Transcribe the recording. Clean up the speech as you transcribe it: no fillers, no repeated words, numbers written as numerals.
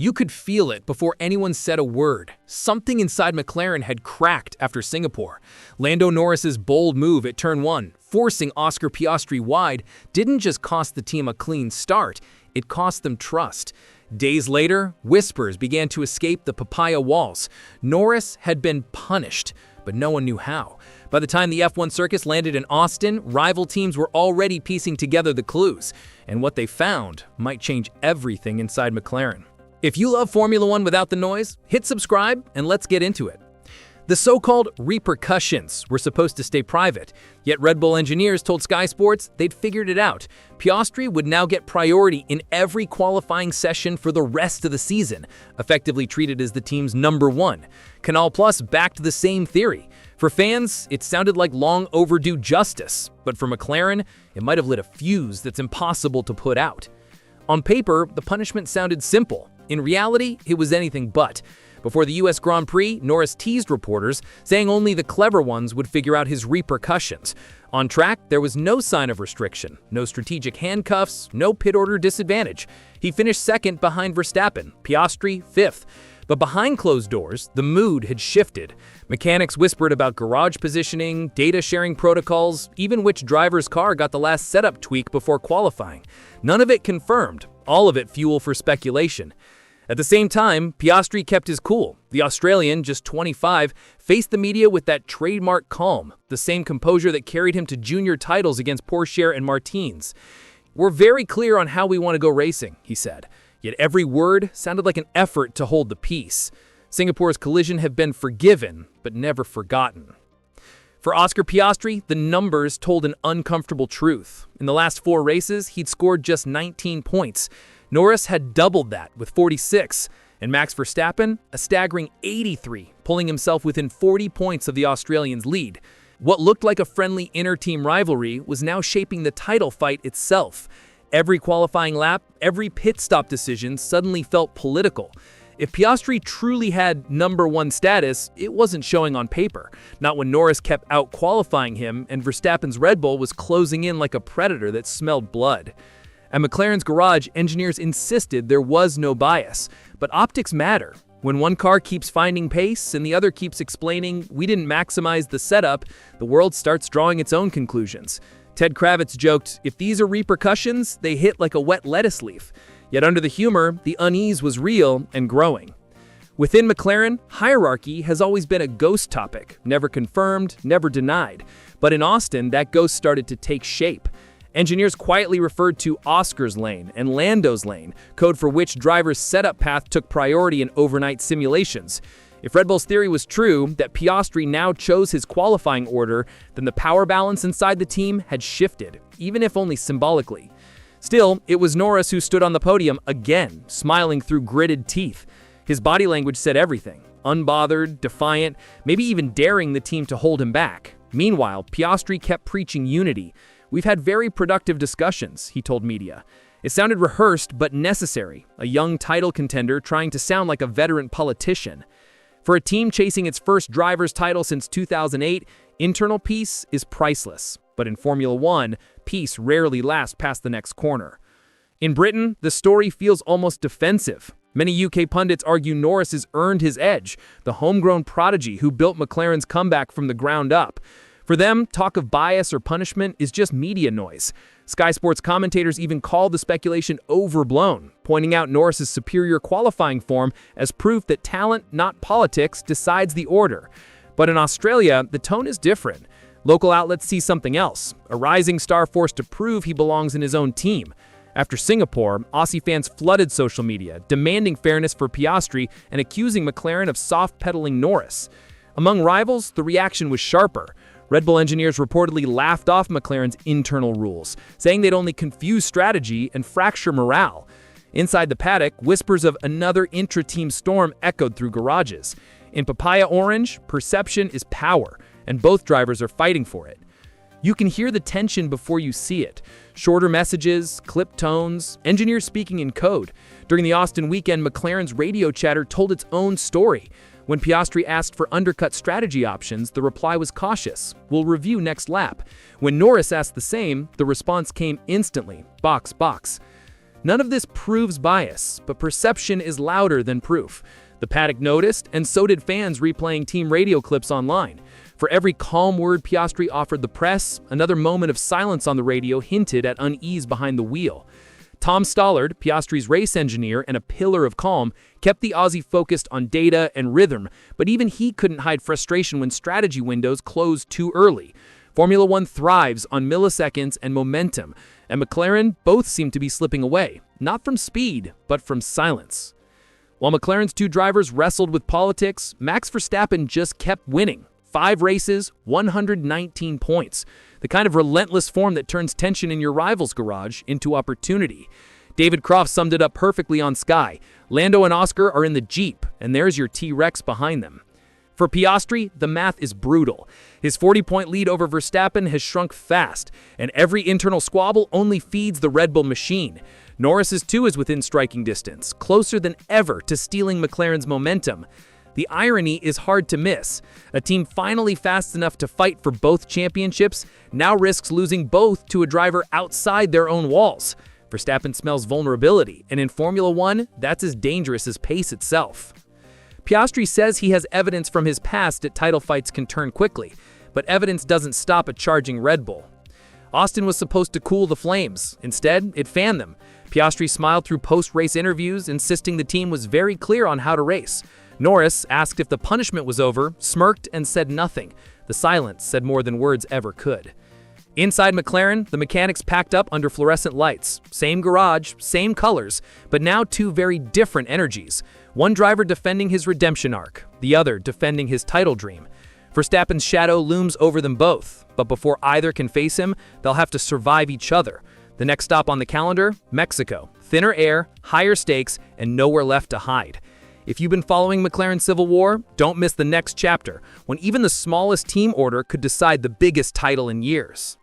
You could feel it before anyone said a word. Something inside McLaren had cracked after Singapore. Lando Norris's bold move at turn 1, forcing Oscar Piastri wide, didn't just cost the team a clean start, it cost them trust. Days later, whispers began to escape the papaya walls. Norris had been punished, but no one knew how. By the time the F1 circus landed in Austin, rival teams were already piecing together the clues, and what they found might change everything inside McLaren. If you love Formula One without the noise, hit subscribe and let's get into it. The so-called repercussions were supposed to stay private, yet Red Bull engineers told Sky Sports they'd figured it out. Piastri would now get priority in every qualifying session for the rest of the season, effectively treated as the team's number 1. Canal Plus backed the same theory. For fans, it sounded like long overdue justice, but for McLaren, it might have lit a fuse that's impossible to put out. On paper, the punishment sounded simple. In reality, it was anything but. Before the US Grand Prix, Norris teased reporters, saying only the clever ones would figure out his repercussions. On track, there was no sign of restriction, no strategic handcuffs, no pit order disadvantage. He finished second behind Verstappen, Piastri 5th. But behind closed doors, the mood had shifted. Mechanics whispered about garage positioning, data sharing protocols, even which driver's car got the last setup tweak before qualifying. None of it confirmed, all of it fuel for speculation. At the same time, Piastri kept his cool. The Australian, just 25, faced the media with that trademark calm, the same composure that carried him to junior titles against Pourchaire and Martins. "We're very clear on how we want to go racing," he said. Yet every word sounded like an effort to hold the peace. Singapore's collision had been forgiven, but never forgotten. For Oscar Piastri, the numbers told an uncomfortable truth. In the last 4 races, he'd scored just 19 points. Norris had doubled that with 46, and Max Verstappen, a staggering 83, pulling himself within 40 points of the Australian's lead. What looked like a friendly inter-team rivalry was now shaping the title fight itself. Every qualifying lap, every pit stop decision suddenly felt political. If Piastri truly had number 1 status, it wasn't showing on paper. Not when Norris kept out-qualifying him and Verstappen's Red Bull was closing in like a predator that smelled blood. At McLaren's garage, engineers insisted there was no bias. But optics matter. When one car keeps finding pace and the other keeps explaining, "We didn't maximize the setup," the world starts drawing its own conclusions. Ted Kravitz joked, "If these are repercussions, they hit like a wet lettuce leaf." Yet under the humor, the unease was real and growing. Within McLaren, hierarchy has always been a ghost topic, never confirmed, never denied. But in Austin, that ghost started to take shape. Engineers quietly referred to Oscar's lane and Lando's lane, code for which driver's setup path took priority in overnight simulations. If Red Bull's theory was true, that Piastri now chose his qualifying order, then the power balance inside the team had shifted, even if only symbolically. Still, it was Norris who stood on the podium again, smiling through gritted teeth. His body language said everything, unbothered, defiant, maybe even daring the team to hold him back. Meanwhile, Piastri kept preaching unity. "We've had very productive discussions," he told media. It sounded rehearsed but necessary, a young title contender trying to sound like a veteran politician. For a team chasing its first driver's title since 2008, internal peace is priceless. But in Formula One, peace rarely lasts past the next corner. In Britain, the story feels almost defensive. Many UK pundits argue Norris has earned his edge, the homegrown prodigy who built McLaren's comeback from the ground up. For them, talk of bias or punishment is just media noise. Sky Sports commentators even called the speculation overblown, pointing out Norris's superior qualifying form as proof that talent, not politics, decides the order. But in Australia, the tone is different. Local outlets see something else, a rising star forced to prove he belongs in his own team. After Singapore, Aussie fans flooded social media, demanding fairness for Piastri and accusing McLaren of soft-pedaling Norris. Among rivals, the reaction was sharper. Red Bull engineers reportedly laughed off McLaren's internal rules, saying they'd only confuse strategy and fracture morale. Inside the paddock, whispers of another intra-team storm echoed through garages. In Papaya Orange, perception is power, and both drivers are fighting for it. You can hear the tension before you see it. Shorter messages, clipped tones, engineers speaking in code. During the Austin weekend, McLaren's radio chatter told its own story. When Piastri asked for undercut strategy options, the reply was cautious. "We'll review next lap." When Norris asked the same, the response came instantly. "Box, box." None of this proves bias, but perception is louder than proof. The paddock noticed, and so did fans replaying team radio clips online. For every calm word Piastri offered the press, another moment of silence on the radio hinted at unease behind the wheel. Tom Stollard, Piastri's race engineer and a pillar of calm, kept the Aussie focused on data and rhythm, but even he couldn't hide frustration when strategy windows closed too early. Formula One thrives on milliseconds and momentum, and McLaren both seem to be slipping away, not from speed, but from silence. While McLaren's two drivers wrestled with politics, Max Verstappen just kept winning. 5 races, 119 points. The kind of relentless form that turns tension in your rival's garage into opportunity. David Croft summed it up perfectly on Sky. Lando and Oscar are in the Jeep, and there's your T-Rex behind them. For Piastri, the math is brutal. His 40-point lead over Verstappen has shrunk fast, and every internal squabble only feeds the Red Bull machine. Norris's too is within striking distance, closer than ever to stealing McLaren's momentum. The irony is hard to miss. A team finally fast enough to fight for both championships now risks losing both to a driver outside their own walls. Verstappen smells vulnerability, and in Formula One, that's as dangerous as pace itself. Piastri says he has evidence from his past that title fights can turn quickly, but evidence doesn't stop a charging Red Bull. Austin was supposed to cool the flames. Instead, it fanned them. Piastri smiled through post-race interviews, insisting the team was very clear on how to race. Norris, asked if the punishment was over, smirked and said nothing. The silence said more than words ever could. Inside McLaren, the mechanics packed up under fluorescent lights. Same garage, same colors, but now two very different energies. One driver defending his redemption arc, the other defending his title dream. Verstappen's shadow looms over them both, but before either can face him, they'll have to survive each other. The next stop on the calendar, Mexico. Thinner air, higher stakes, and nowhere left to hide. If you've been following McLaren Civil War, don't miss the next chapter, when even the smallest team order could decide the biggest title in years.